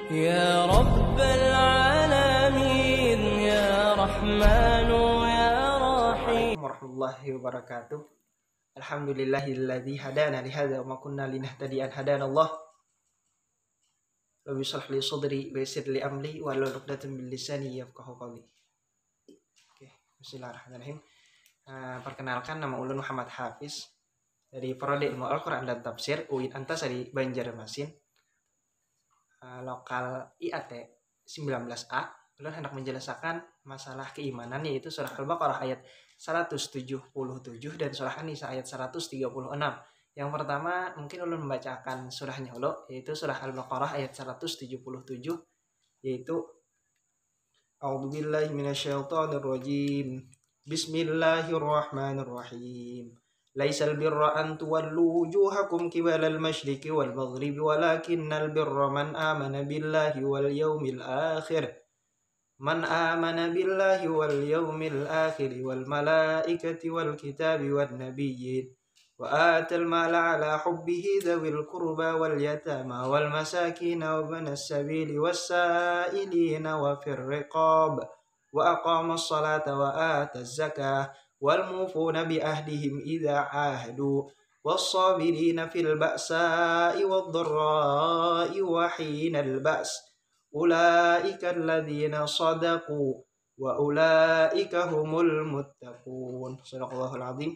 يا رب العالمين يا رحمن يا رحيم. Warahmatullahi wabarakatuh. Alhamdulillahilladzi hadana li hadza wa ma kunna linahtadiya an hadanallah. Rabbi shrah li sadri wa yassir li amri wa hlul 'uqdatam min lisani yafqahu qawli. Oke, bismillahirrahmanirrahim. Perkenalkan, nama ulun Muhammad Hafiz dari Prodi Ilmu Al-Qur'an dan Tafsir UIN Antasari Banjarmasin. Lokal IAT 19A. Ulun hendak menjelaskan masalah keimanan, yaitu surah Al-Baqarah ayat 177 dan surah An-Nisa ayat 136. Yang pertama mungkin ulun membacakan surahnya dulu, yaitu surah Al-Baqarah ayat 177, yaitu A'udzubillahi minasyaitonirrajim. Bismillahirrahmanirrahim. Laisal birra an tuwallu wujuhakum qibalal masyriqi wal maghribi walakinnal birra man amana billahi wal yawmil akhir. Man amana billahi wal yawmil akhir wal malaikati wal kitabi wan nabiyyin wa atal mala ala hubbihi dzawil qurba wal yatama wal masakin wa banas sabili was sa'ilina wa fir riqab wa aqamas salata wa ataz zakah wal mufuna bi ahdihim idza ahadu was sabirina fil ba'sa'i wad dharra'i wa hinal ba's ulaika alladzina sadaqu wa ulaika humul muttaqun. Shadaqallahul azim.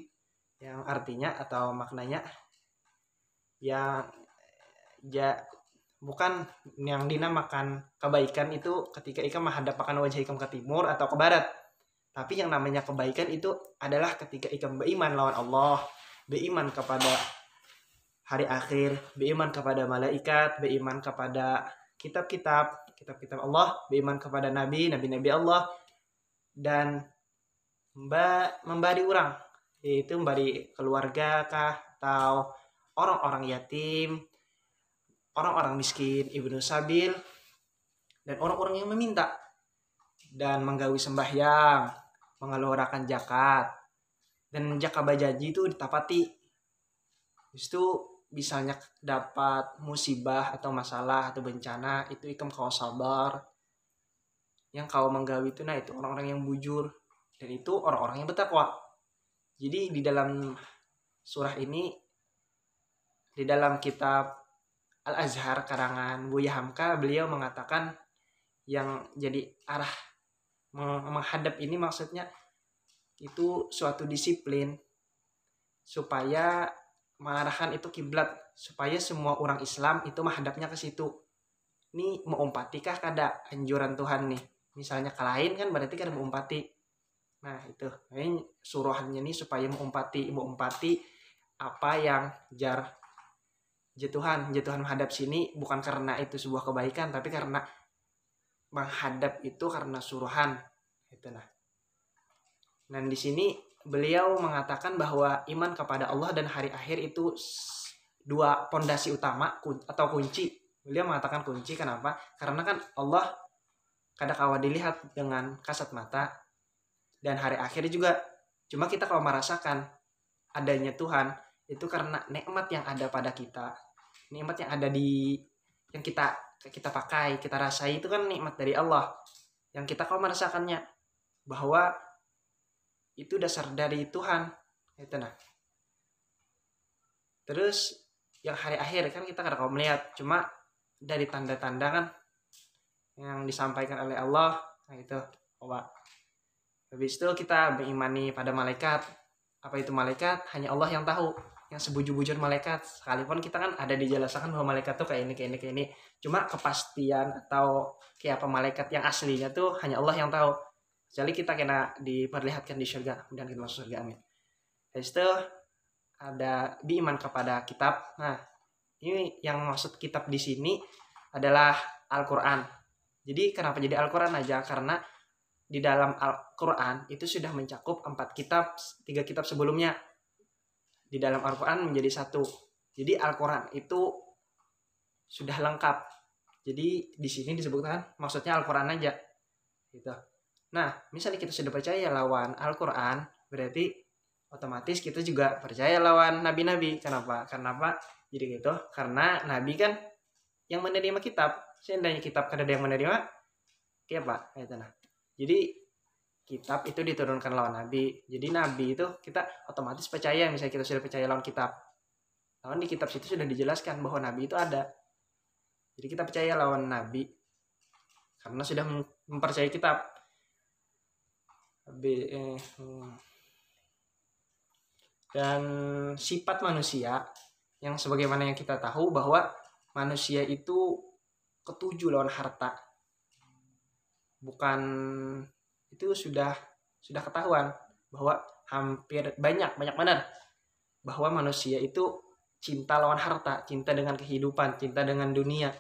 Yang artinya atau maknanya bukan yang dinamakan kebaikan itu ketika ikam menghadapkan wajah ikam ke timur atau ke barat. Tapi yang namanya kebaikan itu adalah ketika ikam beriman lawan Allah, beriman kepada hari akhir, beriman kepada malaikat, beriman kepada kitab-kitab Allah, beriman kepada nabi Allah, dan memberi orang, yaitu memberi keluarga kah, atau orang-orang yatim, orang-orang miskin, ibnu sabil, dan orang-orang yang meminta, dan menggawi sembahyang, mengeluarkan zakat, dan zakat bajaji itu ditapati. Itu misalnya dapat musibah atau masalah atau bencana, itu ikam kau sabar. Yang kau menggawi itu, nah itu orang-orang yang bujur, dan itu orang-orang yang bertakwa. Jadi di dalam surah ini, di dalam kitab Al-Azhar karangan Buya Hamka, beliau mengatakan yang jadi arah menghadap ini maksudnya itu suatu disiplin supaya mengarahkan itu kiblat, supaya semua orang Islam itu menghadapnya ke situ. Ini mengumpatikah kada anjuran Tuhan nih, misalnya ke lain kan berarti kada mengumpati. Nah itu ini suruhannya nih supaya mengumpati apa yang jar Tuhan menghadap sini, bukan karena itu sebuah kebaikan, tapi karena menghadap itu karena suruhan itu. Dan di sini beliau mengatakan bahwa iman kepada Allah dan hari akhir itu dua pondasi utama atau kunci. Beliau mengatakan kunci, kenapa? Karena kan Allah kadang kala dilihat dengan kasat mata, dan hari akhir juga cuma kita kalau merasakan adanya Tuhan itu karena nikmat yang ada pada kita, nikmat yang ada yang kita pakai, kita rasai, itu kan nikmat dari Allah yang kita kalau merasakannya, bahwa itu dasar dari Tuhan itu. Nah terus yang hari akhir kan kita kadang kalau melihat cuma dari tanda-tanda kan yang disampaikan oleh Allah. Nah itu coba. Habis itu kita mengimani pada malaikat. Apa itu malaikat? Hanya Allah yang tahu, yang sebujur-bujur malaikat. Sekalipun kita kan ada dijelaskan bahwa malaikat tuh kayak ini. Cuma kepastian atau kayak apa malaikat yang aslinya tuh hanya Allah yang tahu. Jadi kita kena diperlihatkan di surga dan kita masuk surga, amin. Habis itu ada beriman kepada kitab. Nah, ini yang maksud kitab di sini adalah Al-Qur'an. Jadi kenapa jadi Al-Qur'an aja? Karena di dalam Al-Qur'an itu sudah mencakup 4 kitab, 3 kitab sebelumnya. Di dalam Al-Qur'an menjadi satu. Jadi Al-Qur'an itu sudah lengkap. Jadi di sini disebutkan maksudnya Al-Qur'an aja. Gitu. Nah, misalnya kita sudah percaya lawan Al-Qur'an, berarti otomatis kita juga percaya lawan nabi-nabi. Kenapa? Jadi gitu, karena nabi kan yang menerima kitab. seandainya kitab kada ada yang menerima kayak apa itu nah. Jadi kitab itu diturunkan lawan nabi. Jadi nabi itu kita otomatis percaya, misalnya kita sudah percaya lawan kitab. Lawan di kitab situ sudah dijelaskan bahwa nabi itu ada. Jadi kita percaya lawan nabi karena sudah mempercayai kitab. Dan sifat manusia yang sebagaimana yang kita tahu bahwa manusia itu ketujuh lawan harta. Bukan itu sudah ketahuan bahwa hampir banyak benar bahwa manusia itu cinta lawan harta, cinta dengan kehidupan, cinta dengan dunia.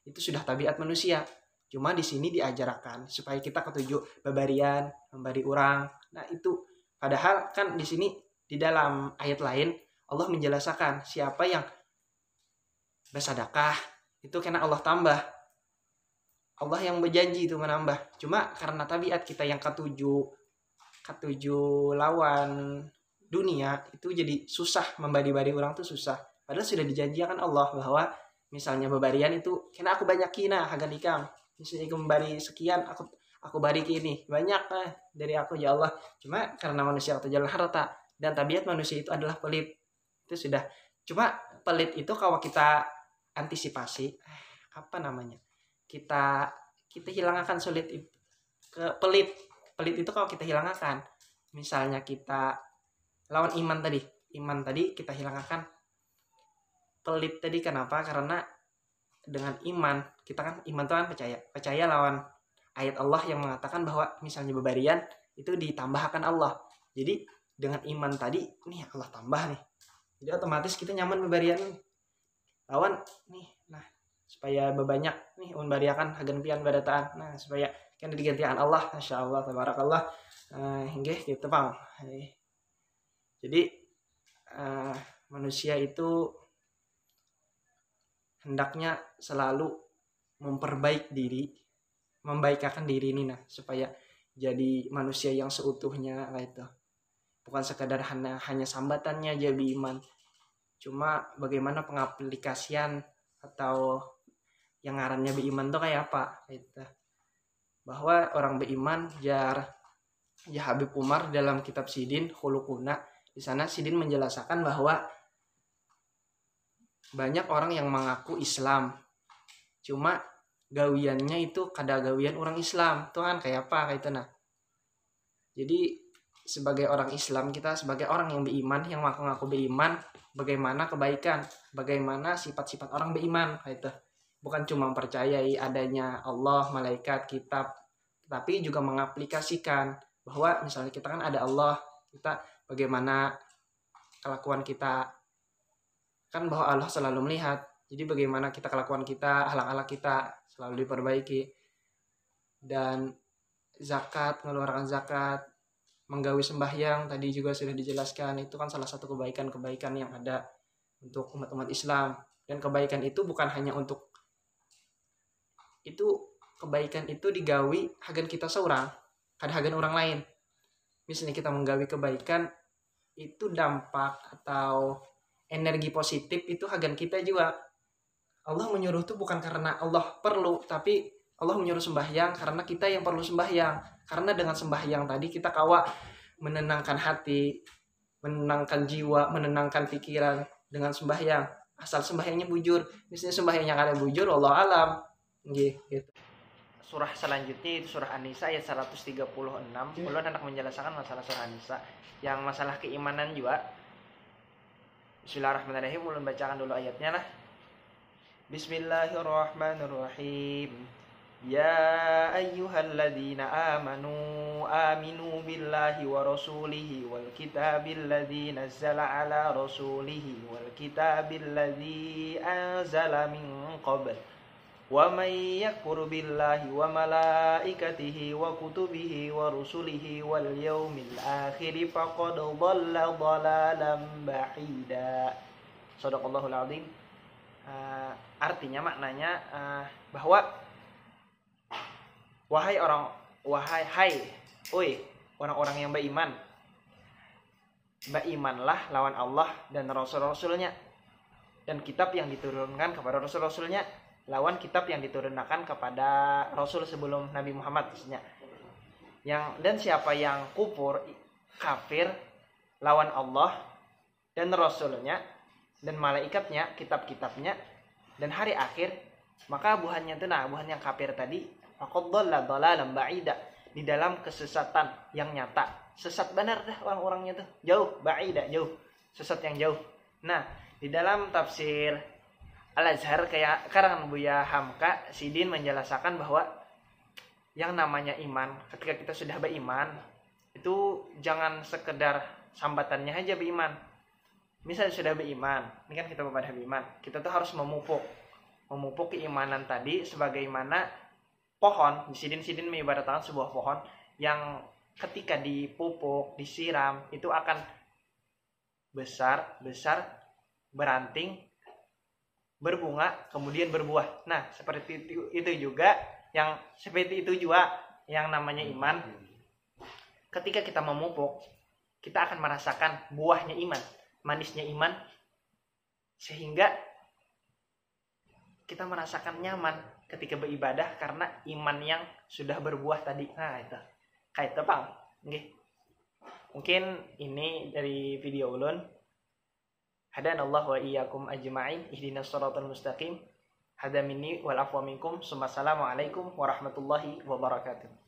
Itu sudah tabiat manusia. Cuma di sini diajarkan supaya kita ketujuh babarian, memberi orang. Nah, itu padahal kan di sini di dalam ayat lain Allah menjelaskan siapa yang bersedekah itu kena Allah tambah. Allah yang berjanji itu menambah. Cuma karena tabiat kita yang ketujuh lawan dunia itu jadi susah membari-bari orang tuh susah. Padahal sudah dijanjikan Allah bahwa misalnya bebarian itu kena aku banyakin hagan ikam. Misalnya aku membari sekian aku bari ini banyak dari aku ya Allah. Cuma karena manusia atau jalan harta dan tabiat manusia itu adalah pelit. Itu sudah. Cuma pelit itu kalau kita antisipasi kita hilangkan sulit itu ke pelit itu kalau kita hilangkan, misalnya kita lawan iman tadi kita hilangkan pelit tadi. Kenapa? Karena dengan iman kita kan iman itu kan percaya lawan ayat Allah yang mengatakan bahwa misalnya bebarian itu ditambahkan Allah. Jadi dengan iman tadi nih Allah tambah nih, jadi otomatis kita nyaman bebarian lawan nih. Nah, supaya bebanyak nih bariakan hagen pian badataan. Nah, supaya kan digantikan Allah, Masya Allah, tabarakallah. Hingga gitu Bang. Jadi manusia itu hendaknya selalu membaikkan diri ini nah, supaya jadi manusia yang seutuhnya lah itu. Bukan sekadar hanya sambatannya jadi iman. Cuma bagaimana pengaplikasian atau yang ngarannya beriman tuh kayak apa gitu. Bahwa orang beriman ya Habib Umar dalam kitab Sidin Khulukuna, di sana Sidin menjelaskan bahwa banyak orang yang mengaku Islam cuma gawiannya itu kada gawian orang Islam tuh kan kayak apa kayak itu nah. Jadi sebagai orang Islam, kita sebagai orang yang beriman, yang mengaku beriman, bagaimana kebaikan, bagaimana sifat-sifat orang beriman kayak itu. Bukan cuma mempercayai adanya Allah, malaikat, kitab, tapi juga mengaplikasikan bahwa misalnya kita kan ada Allah, kita bagaimana kelakuan kita, kan bahwa Allah selalu melihat. Jadi bagaimana kita kelakuan kita, akhlak-akhlak kita selalu diperbaiki. Dan zakat, mengeluarkan zakat, menggawi sembahyang tadi juga sudah dijelaskan, itu kan salah satu kebaikan-kebaikan yang ada untuk umat-umat Islam. Dan kebaikan itu bukan hanya untuk itu, kebaikan itu digawi hagan kita seorang, kada hagan orang lain. Misalnya kita menggawi kebaikan, itu dampak atau energi positif itu hagan kita juga. Allah menyuruh itu bukan karena Allah perlu, tapi Allah menyuruh sembahyang karena kita yang perlu sembahyang. Karena dengan sembahyang tadi kita kawa menenangkan hati, menenangkan jiwa, menenangkan pikiran dengan sembahyang. Asal sembahyangnya bujur. Misalnya sembahyangnya kada bujur, Allah alam. Gitu. Surah selanjutnya itu surah An-Nisa ayat 136. Ulun hendak menjelaskan masalah surah An-Nisa yang masalah keimanan juga. Bismillahirrahmanirrahim. Ulun bacakan dulu ayatnya lah. Bismillahirrahmanirrahim. Ya ayyuhalladzina aminu billahi wa rasulihi wal kitabil ladzi nazzala ala rasulihi wal kitabil ladzi anzala min qabl. Wa may yakfur billahi wa malaikatihi wa kutubihi wa rusulihi wal yawmil akhir faqad dhalla dhalalan ba'ida. Shadaqallahul azim. Artinya maknanya bahwa orang-orang yang beriman, berimanlah lawan Allah dan rasul-rasulnya dan kitab yang diturunkan kepada rasul-rasulnya. lawan kitab yang diturunkan kepada Rasul sebelum Nabi Muhammad maksudnya. Dan siapa yang kafir lawan Allah dan Rasulnya dan malaikatnya, kitab-kitabnya dan hari akhir, maka buhannya itu buhan yang kafir tadi faqad dhalla dhalalan ba'ida, di dalam kesesatan yang nyata. Sesat benar dah orang-orangnya tuh, jauh, ba'ida, jauh, sesat yang jauh. Nah, di dalam tafsir Al-Azhar kayak karangan Buya Hamka Sidin menjelaskan bahwa yang namanya iman, ketika kita sudah beriman itu jangan sekedar sambatannya aja beriman. Misalnya sudah beriman, ini kan kita pada beriman, kita tuh harus memupuk keimanan tadi sebagaimana pohon. Sidin mengibaratkan sebuah pohon yang ketika dipupuk, disiram itu akan besar, beranting, berbunga, kemudian berbuah. Nah, seperti itu juga yang namanya iman. Ketika kita memupuk, kita akan merasakan buahnya iman, manisnya iman, sehingga kita merasakan nyaman ketika beribadah karena iman yang sudah berbuah tadi. Nah, itu kayak tepang. Nggih. Mungkin ini dari video ulun. Hadanallahu wa iyyakum ajma'in ihdinas shiratal mustaqim. Hada minni wal afwa minkum. Assalamualaikum warahmatullahi wabarakatuh.